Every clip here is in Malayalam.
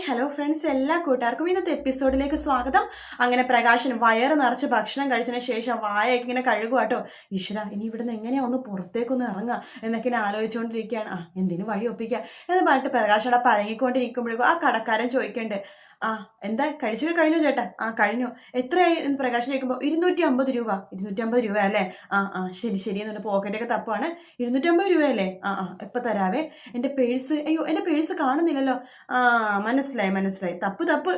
ഹലോ ഫ്രണ്ട്സ്, എല്ലാ കൂട്ടുകാർക്കും ഇന്നത്തെ എപ്പിസോഡിലേക്ക് സ്വാഗതം. അങ്ങനെ പ്രകാശൻ വയറ് നിറച്ച് ഭക്ഷണം കഴിച്ചതിന് ശേഷം വായൊക്കെ ഇങ്ങനെ കഴുകുവാട്ടോ. ഈശ്വര, ഇനി ഇവിടുന്ന് എങ്ങനെയാ ഒന്ന് പുറത്തേക്കൊന്ന് ഇറങ്ങുക എന്നൊക്കെ ഇങ്ങനെ ആലോചിച്ചുകൊണ്ടിരിക്കുകയാണ്. എന്തിനും വഴി ഒപ്പിക്കുക എന്ന് പറഞ്ഞിട്ട് പ്രകാശ് അവിടെ പഴകിക്കൊണ്ടിരിക്കുമ്പോഴേക്കും ആ കടക്കാരൻ ചോദിക്കണ്ട്, എന്താ കഴിച്ചൊക്കെ കഴിഞ്ഞു ചേട്ടാ? കഴിഞ്ഞു. എത്രയായി എന്ന് പ്രകാശൻ ചോദിക്കുമ്പോൾ 250 രൂപ. 250 രൂപ അല്ലേ? ശരി ശരി എന്നിട്ട് പോക്കറ്റൊക്കെ തപ്പുവാണ്. 250 രൂപയല്ലേ? ഇപ്പൊ തരാവേ. എൻ്റെ പേഴ്സ്, അയ്യോ എൻ്റെ പേഴ്സ് കാണുന്നില്ലല്ലോ. മനസ്സിലായി മനസ്സിലായി. തപ്പ് തപ്പ്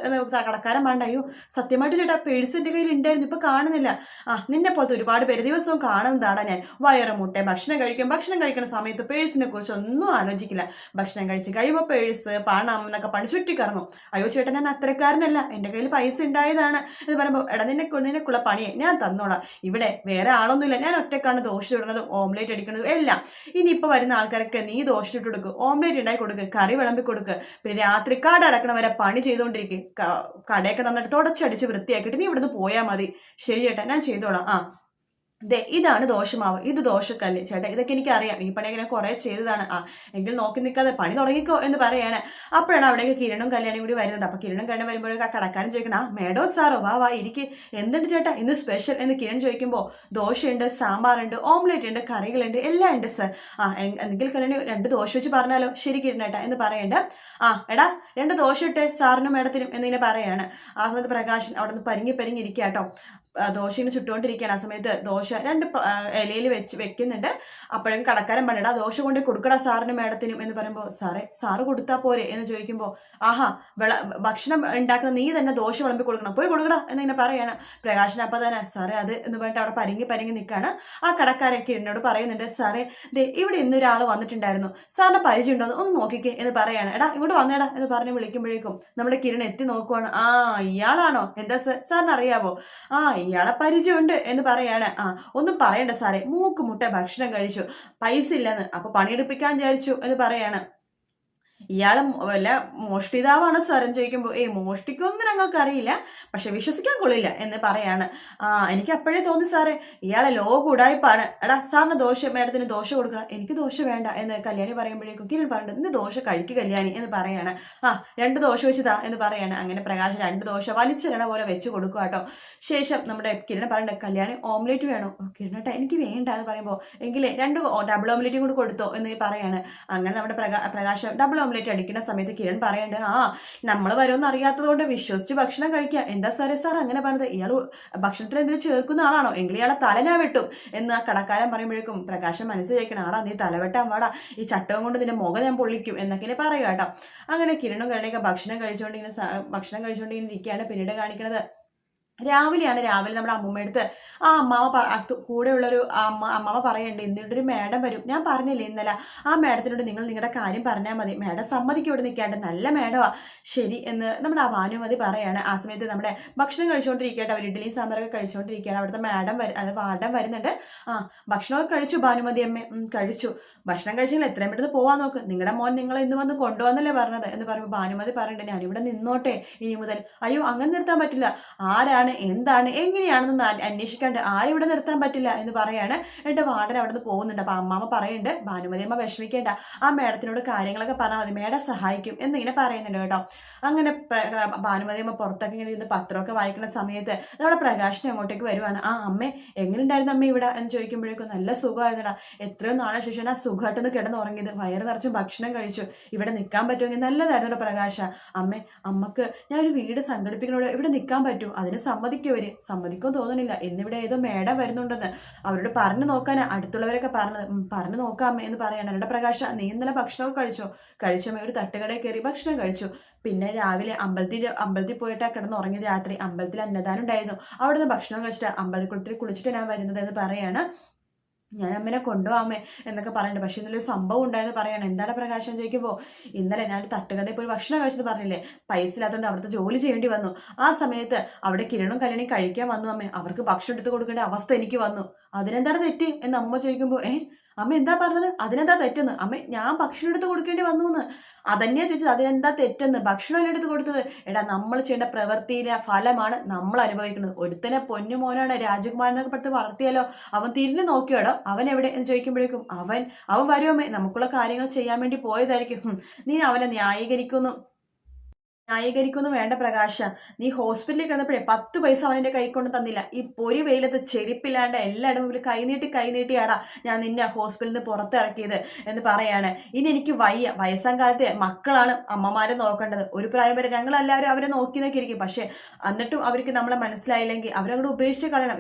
കടക്കാരൻ വേണ്ട. അയ്യോ സത്യമായിട്ട് ചേട്ടാ, പേഴ്സ് എൻ്റെ കയ്യിൽ ഉണ്ടായിരുന്നു, ഇപ്പൊ കാണുന്നില്ല. നിന്നെ പോലത്തെ ഒരുപാട് പേര് ദിവസവും കാണുന്നതാണ് ഞാൻ. വയറ് മുട്ടെ ഭക്ഷണം കഴിക്കും, ഭക്ഷണം കഴിക്കുന്ന സമയത്ത് പേഴ്സിനെ കുറിച്ച് ഒന്നും ആലോചിക്കില്ല. ഭക്ഷണം കഴിച്ച് കഴിയുമ്പോൾ പേഴ്സ് പണം എന്നൊക്കെ പണി ചുറ്റിക്കറങ്ങും. അയ്യോ ചേട്ടാ, ഞാൻ അത്രക്കാരനല്ല, എൻ്റെ കയ്യിൽ പൈസ ഉണ്ടായതാണ് എന്ന് പറയുമ്പോൾ, എടാ നിനക്കുള്ള പണിയെ ഞാൻ തന്നോളാം. ഇവിടെ വേറെ ആളൊന്നുമില്ല, ഞാൻ ഒറ്റക്കാണ് ദോശ ചുടുന്നതും ഓംലേറ്റ് അടിക്കുന്നതും എല്ലാം. ഇനിയിപ്പോൾ വരുന്ന ആൾക്കാരൊക്കെ നീ ദോശ ചുട്ട് കൊടുക്കുക, ഓംലേറ്റ് ഉണ്ടാക്കി കൊടുക്കുക, കറി വിളമ്പി കൊടുക്കുക. പിന്നെ രാത്രി കട അടക്കണ വരെ പണി ചെയ്തുകൊണ്ടിരിക്കും. കടയൊക്കെ നന്നായിട്ട് തുടച്ചടിച്ച് വൃത്തിയാക്കിയിട്ട് നീ ഇവിടുന്ന് പോയാൽ മതി. ശരി ചേട്ടാ, ഞാൻ ചെയ്തോളാം. ഇതാണ് ദോശമാവ്, ഇത് ദോശക്കല്ല്. ചേട്ടാ ഇതൊക്കെ എനിക്ക് അറിയാം, ഈ പണിയൊക്കെ ഞാൻ കുറെ ചെയ്തതാണ്. എങ്കിൽ നോക്കി നിൽക്കാതെ പണി തുടങ്ങിക്കോ എന്ന് പറയാണ്. അപ്പോഴാണ് അവിടേക്ക് കിരണും കല്യാണിയും കൂടി വരുന്നത്. അപ്പൊ കിരണും കല്യാണം വരുമ്പോഴേക്കും ആ കടക്കാരൻ ചോദിക്കണം, മേഡോ സാറോ, വാ വാ ഇരിക്ക്, എന്തുണ്ട് ചേട്ടാ ഇന്ന് സ്പെഷ്യൽ എന്ന് കിരൺ ചോദിക്കുമ്പോൾ, ദോശയുണ്ട്, സാമ്പാറുണ്ട്, ഓംലേറ്റ് ഉണ്ട്, കറികളുണ്ട്, എല്ലാം ഉണ്ട് സർ. എന്തെങ്കിൽ കല്യാണി 2 ദോശ വെച്ച് പറഞ്ഞാലോ? ശരി കിരണേട്ടാ എന്ന് പറയണ്ട. എടാ 2 ദോശ ഇട്ട് സാറിനും മേഡത്തിനും എന്നിങ്ങനെ പറയാണ്. ആ സമയത്ത് പ്രകാശൻ അവിടെ നിന്ന് പരിങ്ങി ഇരിക്കാട്ടോ. ദോശ ഇങ്ങനെ ചുട്ടുകൊണ്ടിരിക്കുകയാണ്. ആ സമയത്ത് ദോശ 2 ഇലയിൽ വെക്കുന്നുണ്ട്. അപ്പോഴേക്കും കടക്കാരൻ പറഞ്ഞിടാ, ദോശ കൊണ്ട് കൊടുക്കടാ സാറിനും മേഡത്തിനും എന്ന് പറയുമ്പോൾ, സാറ് കൊടുത്താൽ പോരെ എന്ന് ചോദിക്കുമ്പോൾ, ഭക്ഷണം ഉണ്ടാക്കുന്ന നീ തന്നെ ദോശ വിളമ്പി കൊടുക്കണം, പോയി കൊടുക്കടാ എന്നിങ്ങനെ പറയാണ്. പ്രകാശൻ അപ്പം തന്നെ സാറേ അത് എന്ന് പറഞ്ഞിട്ട് അവിടെ പരിങ്ങി നിൽക്കുകയാണ്. ആ കടക്കാരൊക്കെ എന്നോട് പറയുന്നുണ്ട്, സാറേ ഇവിടെ ഇന്നൊരാൾ വന്നിട്ടുണ്ടായിരുന്നു, സാറിന് പരിചയം ഉണ്ടോ ഒന്ന് നോക്കിക്കേ എന്ന് പറയാണ്. എടാ ഇങ്ങോട്ട് വന്നേടാ എന്ന് പറഞ്ഞ് വിളിക്കുമ്പോഴേക്കും നമ്മുടെ കിരൺ എത്തി നോക്കുവാണ്. ഇയാളാണോ? എന്താ സാറിന് അറിയാവോ? ഇയാളെ പരിചയമുണ്ട് എന്ന് പറയാണ്. ഒന്നും പറയണ്ട സാറേ, മൂക്ക് മുട്ട ഭക്ഷണം കഴിച്ചു, പൈസ ഇല്ലെന്ന്, അപ്പൊ പണിയെടുപ്പിക്കാൻ വിചാരിച്ചു എന്ന് പറയാണ്. ഇയാള് വല്ല മോഷ്ടിതാവാണോ സാർ എന്ന് ചോദിക്കുമ്പോൾ, മോഷ്ടിക്കൊന്നും ഞങ്ങൾക്ക് അറിയില്ല, പക്ഷെ വിശ്വസിക്കാൻ കൊള്ളില്ല എന്ന് പറയാണ്. എനിക്ക് അപ്പോഴേ തോന്നി സാറേ, ഇയാളെ ഉടായ്പാണ്. എടാ സാറിന് മേഡത്തിന് ദോശ കൊടുക്കണം. എനിക്ക് ദോശ വേണ്ട എന്ന് കല്യാണി പറയുമ്പോഴേക്കും കിരൺ പറഞ്ഞിട്ട്, ഇന്ന് ദോശ കഴിക്കുക കല്യാണി എന്ന് പറയാണ്. 2 ദോശ വെച്ചതാ എന്ന് പറയാണ്. അങ്ങനെ പ്രകാശ് 2 ദോശ വലിച്ചെരണ പോലെ വെച്ച് കൊടുക്കുക കേട്ടോ. ശേഷം നമ്മുടെ കിരൺ പറയണ്ട, കല്യാണി ഓംലേറ്റ് വേണോ? കിരണേട്ടാ എനിക്ക് വേണ്ട എന്ന് പറയുമ്പോൾ, എങ്കിലേ 2 ഡബിൾ ഓംലേറ്റും കൂടി കൊടുത്തോ എന്ന് പറയാണ്. അങ്ങനെ നമ്മുടെ പ്രകാശ് ഡബിൾ ഓംലേറ്റ് അടിക്കുന്ന സമയത്ത് കിരൺ പറയണ്ട്, നമ്മൾ വരുമെന്ന് അറിയാത്തത് കൊണ്ട് വിശ്വസിച്ച് ഭക്ഷണം കഴിക്കുക. എന്താ സാറേ സാർ അങ്ങനെ പറഞ്ഞത്? ഇയാൾ ഭക്ഷണത്തിൽ എന്തെങ്കിലും ചേർക്കുന്ന ആളാണോ? എങ്കിൽ ഇയാളെ തലനാ വെട്ടും എന്ന് ആ കടക്കാരൻ പറയുമ്പോഴേക്കും പ്രകാശം മനസ്സ് ചോദിക്കണം, നീ തലവെട്ടാൻ വാടാ, ഈ ചട്ടവും കൊണ്ട് നിന്റെ മുഖം ഞാൻ പൊള്ളിക്കും എന്നൊക്കെ പറയുക കേട്ടോ. അങ്ങനെ കിരണും കരുണയൊക്കെ ഭക്ഷണം കഴിച്ചുകൊണ്ടിങ്ങനെ ഇരിക്കുകയാണ്. പിന്നീട് കാണിക്കുന്നത് രാവിലെ നമ്മുടെ അമ്മൂമ്മയടുത്ത് അമ്മാവ കൂടെയുള്ളൊരു അമ്മാവ പറയുന്നുണ്ട്, ഇന്നിവിടെ ഒരു മേഡം വരും, ഞാൻ പറഞ്ഞില്ലേ ഇന്നലെ, ആ മേഡത്തിനോട് നിങ്ങൾ നിങ്ങളുടെ കാര്യം പറഞ്ഞാൽ മതി, മേഡം സമ്മതിക്കും ഇവിടെ നിൽക്കാണ്ട്, നല്ല മേഡമാ. ശരി എന്ന് നമ്മുടെ ആ ഭാനുമതി പറയാണ്. ആ സമയത്ത് നമ്മുടെ ഭക്ഷണം കഴിച്ചുകൊണ്ടിരിക്കട്ടെ, അവർ ഇഡ്ഡലിയും സാമ്പാറൊക്കെ കഴിച്ചുകൊണ്ടിരിക്കുകയാണ്. അവിടുത്തെ വാർഡൻ വരുന്നുണ്ട്. ഭക്ഷണമൊക്കെ കഴിച്ചു ഭാനുമതി അമ്മ? കഴിച്ചു. ഭക്ഷണം കഴിച്ചെങ്കിൽ എത്രയും പെട്ടെന്ന് പോവാൻ നോക്ക്, നിങ്ങളുടെ മോൻ നിങ്ങൾ ഇന്ന് വന്ന് കൊണ്ടുവന്നല്ലേ പറഞ്ഞത് എന്ന് പറയുമ്പോൾ ഭാനുമതി പറയുന്നുണ്ട്, ഞാനിവിടെ നിന്നോട്ടെ ഇനി മുതൽ. അയ്യോ അങ്ങനെ നിർത്താൻ പറ്റില്ല, ആരാണ് എന്താണ് എങ്ങനെയാണെന്ന് അന്വേഷിക്കാണ്ട് ആരിവിടെ നിർത്താൻ പറ്റില്ല എന്ന് പറയാണ്. എന്നിട്ട് വാർഡൻ അവിടെ നിന്ന് പോകുന്നുണ്ട്. അപ്പൊ അമ്മാമ്മ പറയുന്നുണ്ട്, ഭാനുമതി അമ്മ വിഷമിക്കേണ്ട, ആ മേഡത്തിനോട് കാര്യങ്ങളൊക്കെ പറഞ്ഞാൽ മതി, മേഡം സഹായിക്കും എന്നിങ്ങനെ പറയുന്നുണ്ട് കേട്ടോ. അങ്ങനെ ഭാനുമതി അമ്മ പുറത്തൊക്കെ ഇങ്ങനെ ഇരുന്ന് പത്രമൊക്കെ വായിക്കുന്ന സമയത്ത് നമ്മുടെ പ്രകാശിനെ അങ്ങോട്ടേക്ക് വരുവാണ്. അമ്മേ എങ്ങനെയുണ്ടായിരുന്നു അമ്മ ഇവിടെ എന്ന് ചോദിക്കുമ്പോഴേക്കും, നല്ല സുഖമായിരുന്നടാ, എത്രയോ നാളെ ശേഷം ആ സുഖമായിട്ടൊന്ന് കിടന്നുറങ്ങിയത്, വയറ് നിറച്ചും ഭക്ഷണം കഴിച്ചു, ഇവിടെ നിൽക്കാൻ പറ്റുമെങ്കിൽ നല്ലതായിരുന്നു പ്രകാശ. അമ്മക്ക് ഞാൻ ഒരു വീട് സംഘടിപ്പിക്കണോട് ഇവിടെ നിൽക്കാൻ പറ്റൂ, അതിന് സമ്മതിക്കോ തോന്നണില്ല, എന്നിവിടെ ഏതോ മേഡം വരുന്നുണ്ടെന്ന് അവരോട് പറഞ്ഞു നോക്കാനാ അടുത്തുള്ളവരൊക്കെ പറഞ്ഞു നോക്കാം എന്ന് പറയണം. എന്റെ പ്രകാശ, നീ ഇന്നലെ ഭക്ഷണമൊക്കെ കഴിച്ചമ്മ? ഒരു തട്ടുകടയിൽ കയറി ഭക്ഷണം കഴിച്ചു. പിന്നെ രാവിലെ അമ്പലത്തിൽ പോയിട്ടാ കിടന്നുറങ്ങിയത്. രാത്രി അമ്പലത്തിൽ അന്നദാനം ഉണ്ടായിരുന്നു, അവിടുന്ന് ഭക്ഷണം കഴിച്ചിട്ട് അമ്പലക്കുളത്തിൽ കുളിച്ചിട്ട് ഞാൻ വരുന്നത് എന്ന് പറയാണ്. ഞാൻ അമ്മനെ കൊണ്ടുപോകാമേ എന്നൊക്കെ പറയുന്നുണ്ട്. പക്ഷെ ഇന്നലെ ഒരു സംഭവം ഉണ്ടായെന്ന് പറയണം. എന്താണ് പ്രകാശം ചോദിക്കുമ്പോൾ, ഇന്നലെ ഞാൻ തട്ടുകടയിൽ പോയി ഭക്ഷണം കഴിച്ചത് പറഞ്ഞില്ലേ, പൈസ ഇല്ലാത്തതുകൊണ്ട് അവിടുത്തെ ജോലി ചെയ്യേണ്ടി വന്നു. ആ സമയത്ത് അവിടെ കിരണും കല്യാണി കഴിക്കാൻ വന്നു അമ്മേ, അവർക്ക് ഭക്ഷണം എടുത്ത് കൊടുക്കേണ്ട അവസ്ഥ എനിക്ക് വന്നു. അതിനെന്താണ് തെറ്റ് എന്ന് അമ്മ ചോദിക്കുമ്പോൾ, അമ്മ എന്താ പറഞ്ഞത്? അതിനെന്താ തെറ്റെന്ന്? അമ്മ ഞാൻ ഭക്ഷണം എടുത്ത് കൊടുക്കേണ്ടി വന്നു എന്ന്. അതന്നെയാ ചോദിച്ചത്, അതിനെന്താ തെറ്റെന്ന്? ഭക്ഷണം എടുത്ത് കൊടുത്തത്. നമ്മൾ ചെയ്യേണ്ട പ്രവൃത്തിയിലെ ഫലമാണ് നമ്മൾ അനുഭവിക്കുന്നത്. ഒരുത്തനെ പൊന്നുമോനാണ് രാജകുമാരൻ എന്നൊക്കെ പെടുത്ത് വളർത്തിയാലോ, അവൻ തിരിഞ്ഞു നോക്കിയോടോ, അവൻ എവിടെ എന്ന് ചോദിക്കുമ്പോഴേക്കും, അവൻ വരുമേ, നമുക്കുള്ള കാര്യങ്ങൾ ചെയ്യാൻ വേണ്ടി പോയതായിരിക്കും, നീ അവനെ ന്യായീകരിക്കുന്നു ന്യായീകരിക്കൊന്നും വേണ്ട പ്രകാശ. നീ ഹോസ്പിറ്റലിൽ കിടന്നപ്പോഴേ 10 പൈസ അവനെ കൈ കൊണ്ട് തന്നില്ല. ഈ പൊരി വെയിലത്ത് ചെരുപ്പില്ലാണ്ട് എല്ലായിടും മുമ്പിൽ കൈനീട്ടിയാടാ ഞാൻ നിന്നെ ഹോസ്പിറ്റലിൽ നിന്ന് പുറത്തിറക്കിയത് എന്ന് പറയാണ്. ഇനി എനിക്ക് വയസ്സാം കാലത്തെ മക്കളാണ് അമ്മമാരെ നോക്കേണ്ടത്. ഒരു പ്രായം വരെ ഞങ്ങളെല്ലാവരും അവരെ നോക്കി ഇരിക്കും. പക്ഷെ എന്നിട്ടും അവർക്ക് നമ്മളെ മനസ്സിലായില്ലെങ്കിൽ അവരങ്ങോട്ട് ഉപേക്ഷിച്ച് കളയണം.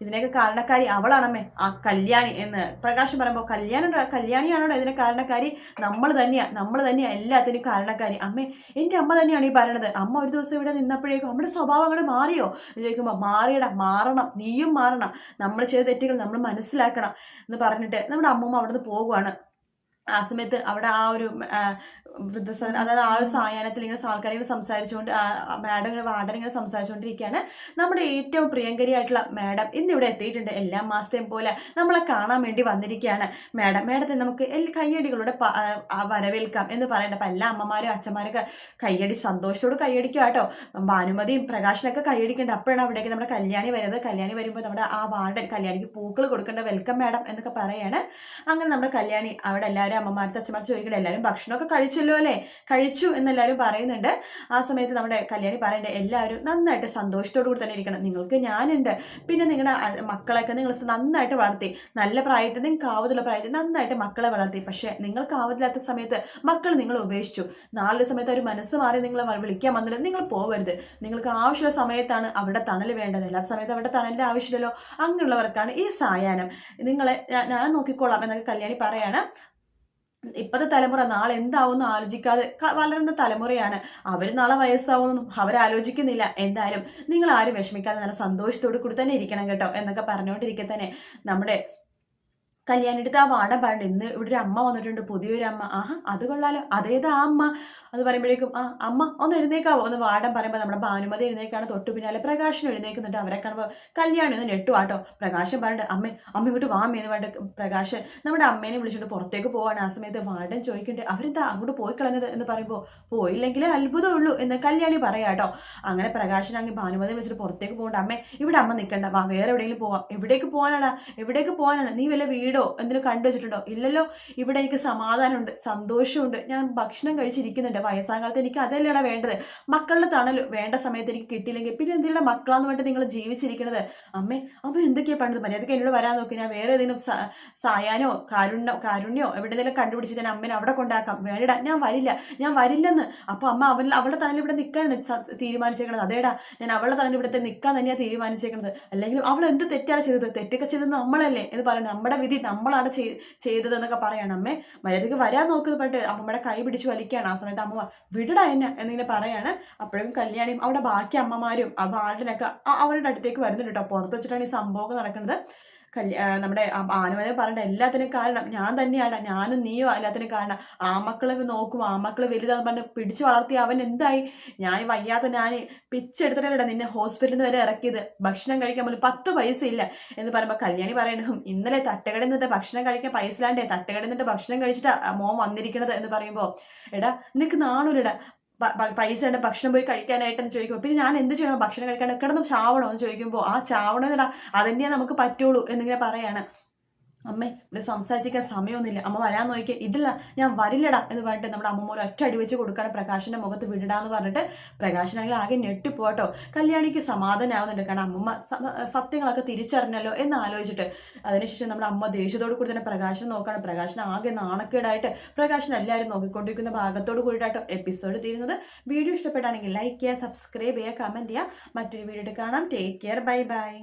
ഇതിനൊക്കെ കാരണക്കാരി അവളാണമ്മേ, ആ കല്യാണി എന്ന് പ്രകാശം പറയുമ്പോൾ കല്യാണിയാണോ ഇതിന് കാരണക്കാരി? നമ്മൾ തന്നെയാ എല്ലാത്തിനും കാരണക്കാരി. അമ്മേ, എൻ്റെ അമ്മ തന്നെയാണ് ഈ പറയണത്. അമ്മ ഒരു ദിവസം ഇവിടെ നിന്നപ്പോഴേക്കും അമ്മയുടെ സ്വഭാവം അങ്ങോട്ട് മാറിയോ എന്ന് ചോദിക്കുമ്പോൾ മാറണം, നീയും മാറണം, നമ്മൾ ചെയ്ത തെറ്റുകൾ നമ്മൾ മനസ്സിലാക്കണം എന്ന് പറഞ്ഞിട്ട് നമ്മുടെ അമ്മൂമ്മ അവിടെ നിന്ന് പോകുവാണ്. ആ സമയത്ത് അവിടെ ആ ഒരു വൃദ്ധസദനം, അതായത് ആ ഒരു സായാഹ്നത്തിൽ ഇങ്ങനെ ആൾക്കാരിങ്ങനെ സംസാരിച്ചുകൊണ്ട് വാർഡൻ ഇങ്ങനെ സംസാരിച്ചുകൊണ്ടിരിക്കുകയാണ്. നമ്മുടെ ഏറ്റവും പ്രിയങ്കരിയായിട്ടുള്ള മാഡം ഇന്നിവിടെ എത്തിയിട്ടുണ്ട്. എല്ലാ മാസത്തെയും പോലെ നമ്മളെ കാണാൻ വേണ്ടി വന്നിരിക്കുകയാണ്. മാഡത്തെ നമുക്ക് കയ്യടികളുടെ വരവേൽക്കാം എന്ന് പറയണ്ട. അപ്പം എല്ലാ അമ്മമാരും അച്ഛന്മാരൊക്കെ സന്തോഷത്തോട് കയ്യടിക്കുക കേട്ടോ. ഭാനുമതിയും പ്രകാശനൊക്കെ കയ്യടിക്കേണ്ട. അപ്പോഴാണ് അവിടേക്ക് നമ്മുടെ കല്യാണി വരുന്നത്. കല്യാണി വരുമ്പോൾ നമ്മുടെ ആ വാർഡൻ കല്യാണിക്ക് പൂക്കൾ കൊടുക്കേണ്ട, വെൽക്കം മാഡം എന്നൊക്കെ പറയാണ്. അങ്ങനെ നമ്മുടെ കല്യാണി അവിടെ എല്ലാവരും അമ്മമാരുടെ അച്ഛന്മാർ ചോദിക്കട്ടെ, എല്ലാവരും ഭക്ഷണമൊക്കെ കഴിച്ചല്ലോ അല്ലേ? കഴിച്ചു എന്നെല്ലാവരും പറയുന്നുണ്ട്. ആ സമയത്ത് നമ്മുടെ കല്യാണി പറയണ്ടേ, എല്ലാവരും നന്നായിട്ട് സന്തോഷത്തോടു കൂടി തന്നെ ഇരിക്കണം. നിങ്ങൾക്ക് ഞാനുണ്ട്, പിന്നെ നിങ്ങളുടെ മക്കളൊക്കെ നിങ്ങൾ നന്നായിട്ട് വളർത്തി, നല്ല പ്രായത്തിൽ നിങ്ങൾക്ക് ആവതുള്ള പ്രായത്തിൽ നന്നായിട്ട് മക്കളെ വളർത്തി. പക്ഷെ നിങ്ങൾക്ക് ആവതില്ലാത്ത സമയത്ത് മക്കൾ നിങ്ങൾ ഉപേക്ഷിച്ചു. നാളൊരു സമയത്ത് ഒരു മനസ്സ് മാറി നിങ്ങളെ വിളിക്കാൻ വന്നില്ല, നിങ്ങൾ പോവരുത്. നിങ്ങൾക്ക് ആവശ്യമുള്ള സമയത്താണ് അവിടെ തണൽ വേണ്ടത്, അല്ലാത്ത സമയത്ത് അവിടെ തണലിൻ്റെ ആവശ്യമില്ലല്ലോ. അങ്ങനെയുള്ളവർക്കാണ് ഈ സായാഹ്നം. നിങ്ങളെ ഞാൻ നോക്കിക്കോളാം എന്നൊക്കെ കല്യാണി പറയാണ്. ഇപ്പോഴത്തെ തലമുറ നാളെ എന്താവുമെന്ന് ആലോചിക്കാതെ വളരുന്ന തലമുറയാണ്. അവർ നാളെ വയസ്സാവുമെന്നും അവരാലോചിക്കുന്നില്ല. എന്തായാലും നിങ്ങൾ ആരും വിഷമിക്കാതെ നല്ല സന്തോഷത്തോടു കൂടി തന്നെ ഇരിക്കണം കേട്ടോ എന്നൊക്കെ പറഞ്ഞുകൊണ്ടിരിക്കെ തന്നെ നമ്മുടെ കല്യാണിയുടെ ആ വാട പറഞ്ഞു, ഇന്ന് ഇവിടെ ഒരു അമ്മ വന്നിട്ടുണ്ട്, പുതിയൊരു അമ്മ. ആഹാ, അത് കൊള്ളാലോ, അതേതാ ആ അമ്മ എന്ന് പറയുമ്പോഴേക്കും അമ്മ ഒന്ന് എഴുന്നേക്കാവോ എന്ന് വാടൻ പറയുമ്പോൾ നമ്മുടെ ഭാനുമതി എഴുന്നേക്കാണ്. തൊട്ടു പിന്നാലെ പ്രകാശനും എഴുന്നേക്കുന്നുണ്ട്. അവരെ കാണുമ്പോൾ കല്യാണി ഒന്ന് നെട്ടുവാട്ടോ. പ്രകാശൻ പറഞ്ഞിട്ട് അമ്മ ഇങ്ങോട്ട് വാമേ എന്ന് പറഞ്ഞിട്ട് പ്രകാശൻ നമ്മുടെ അമ്മേനെ വിളിച്ചിട്ട് പുറത്തേക്ക് പോവാണ്. ആ സമയത്ത് വാടൻ ചോദിക്കുന്നുണ്ട്, അവരെന്താ അങ്ങോട്ട് പോയി കളഞ്ഞത് എന്ന് പറയുമ്പോൾ, പോയില്ലെങ്കിലേ അത്ഭുതമുള്ളൂ എന്ന് കല്യാണി പറയാട്ടോ. അങ്ങനെ പ്രകാശൻ അങ്ങ് ഭാനുമതി വിളിച്ചിട്ട് പുറത്തേക്ക് പോകണ്ട. അമ്മേ, ഇവിടെ അമ്മ നിൽക്കണ്ട, വാ വേറെ എവിടെയെങ്കിലും പോവാം. എവിടേക്ക് പോകാനാണ്? നീ വല്ല വീടോ എന്തെങ്കിലും കണ്ടുവച്ചിട്ടുണ്ടോ? ഇല്ലല്ലോ, ഇവിടെ എനിക്ക് സമാധാനമുണ്ട്, സന്തോഷമുണ്ട്, ഞാൻ ഭക്ഷണം കഴിച്ചിരിക്കുന്നുണ്ട്. വയസ്സാം കാലത്ത് എനിക്ക് അതല്ലേടാ വേണ്ടത്. മക്കളുടെ തണൽ വേണ്ട സമയത്ത് എനിക്ക് കിട്ടിയില്ലെങ്കിൽ പിന്നെ എന്തിനാ മക്കളാന്ന് വേണ്ടി നിങ്ങൾ ജീവിച്ചിരിക്കുന്നത്? അമ്മ എന്തൊക്കെയാ പണിത്? മര്യാദയ്ക്ക് എന്നോട് വരാൻ നോക്കി. ഞാൻ വേറെ ഏതെങ്കിലും സായാനോ കാരുണ്യോ എവിടെയെങ്കിലും കണ്ടുപിടിച്ച് ഞാൻ അമ്മേനെ അവിടെ കൊണ്ടാക്കാം. വേണ്ടടാ, ഞാൻ വരില്ലെന്ന്. അപ്പൊ അമ്മ അവളുടെ തണൽ ഇവിടെ നിൽക്കാനാണ് തീരുമാനിച്ചേക്കണത്. അതേടാ, ഞാൻ അവളുടെ തണൽ ഇവിടുത്തെ നിൽക്കാൻ തന്നെയാണ് തീരുമാനിച്ചേക്കുന്നത്. അല്ലെങ്കിൽ അവൾ എന്ത് തെറ്റാണ് ചെയ്തത്? തെറ്റൊക്കെ ചെയ്തത് നമ്മളല്ലേ എന്ന് പറയുന്നത്. നമ്മുടെ വിധി നമ്മളാണ് ചെയ്തതെന്നൊക്കെ പറയാണ്. അമ്മേ, മര്യാദയ്ക്ക് വരാൻ നോക്കുന്നത് പറഞ്ഞിട്ട് അമ്മമ്മയുടെ കൈ പിടിച്ച് വലിക്കുകയാണ്. ആ സമയത്ത് അമ്മ വിടടാ എന്നെ എന്നിങ്ങനെ പറയാണ്. അപ്പോഴും കല്യാണിയും അവിടെ ബാക്കി അമ്മമാരും ആ വാർഡിനൊക്കെ അവരുടെ അടുത്തേക്ക് വരുന്നുണ്ട് കേട്ടോ. പുറത്ത് വെച്ചിട്ടാണ് ഈ സംഭവം നടക്കുന്നത്. നമ്മുടെ ഭാനുമതി പറയേണ്ട എല്ലാത്തിനും കാരണം ഞാൻ തന്നെയാണ്, ഞാനും നീയോ എല്ലാത്തിനും കാരണം. മക്കളെ നോക്കും, മക്കളെ വലുതാന്ന് പറഞ്ഞ് പിടിച്ചു വളർത്തി അവൻ എന്തായി? ഞാൻ വയ്യാത്ത ഞാൻ പിച്ചെടുത്തിട്ടല്ല നിന്നെ ഹോസ്പിറ്റലിൽ നിന്ന് വരെ ഇറക്കിയത്. ഭക്ഷണം കഴിക്കാൻ പോലും 10 പൈസ ഇല്ല എന്ന് പറയുമ്പോൾ കല്യാണി പറയണു, ഇന്നലെ തട്ടുകടയിൽ നിന്നിട്ട് ഭക്ഷണം കഴിക്കാൻ പൈസ ഇല്ലാണ്ടേ തട്ടുകടയിൽ നിന്നിട്ട് ഭക്ഷണം കഴിച്ചിട്ട് മോൻ വന്നിരിക്കണത് എന്ന് പറയുമ്പോൾ, എടാ നിനക്ക് നാണൂലടാ, പൈസ ഉണ്ട് ഭക്ഷണം പോയി കഴിക്കാനായിട്ടെന്ന് ചോദിക്കുമ്പോൾ, പിന്നെ ഞാൻ എന്ത് ചെയ്യണം ഭക്ഷണം കഴിക്കാൻ? കിടന്ന് ചാവണോ എന്ന് ചോദിക്കുമ്പോൾ, ചാവണമെന്നിടാ, അതന്നെയാ നമുക്ക് പറ്റുള്ളൂ എന്നിങ്ങനെ പറയാണ്. അമ്മേ, ഇവിടെ സംസാരിക്കാൻ സമയമൊന്നുമില്ല, അമ്മ വരാൻ നോക്കിയാൽ ഇല്ല ഞാൻ വരില്ലടാ എന്ന് പറഞ്ഞിട്ട് നമ്മുടെ അമ്മമ്മ ഒരു ഒറ്റ അടി വെച്ച് കൊടുക്കുകയാണ് പ്രകാശിന്റെ മുഖത്ത്. വിടടാന്ന് പറഞ്ഞിട്ട് പ്രകാശനാണെങ്കിൽ ആകെ ഞെട്ടിപ്പോട്ടോ. കല്യാണിക്ക് സമാധാനമാവുന്നുണ്ട്, കാരണം അമ്മമ്മ സത്യങ്ങളൊക്കെ തിരിച്ചറിഞ്ഞല്ലോ എന്ന് ആലോചിച്ചിട്ട്. അതിനുശേഷം നമ്മുടെ അമ്മ ദേഷ്യത്തോടു കൂടി തന്നെ പ്രകാശൻ നോക്കുകയാണ്. പ്രകാശൻ ആകെ നാണക്കേടായിട്ട് പ്രകാശൻ എല്ലാവരും നോക്കിക്കൊണ്ടിരിക്കുന്ന ഭാഗത്തോട് കൂടിയിട്ടാട്ടോ എപ്പിസോഡ് തീരുന്നത്. വീഡിയോ ഇഷ്ടപ്പെട്ടാണെങ്കിൽ ലൈക്ക് ചെയ്യുക, സബ്സ്ക്രൈബ് ചെയ്യുക, കമന്റ് ചെയ്യുക. മറ്റൊരു വീഡിയോ കാണാം. Take care, bye bye.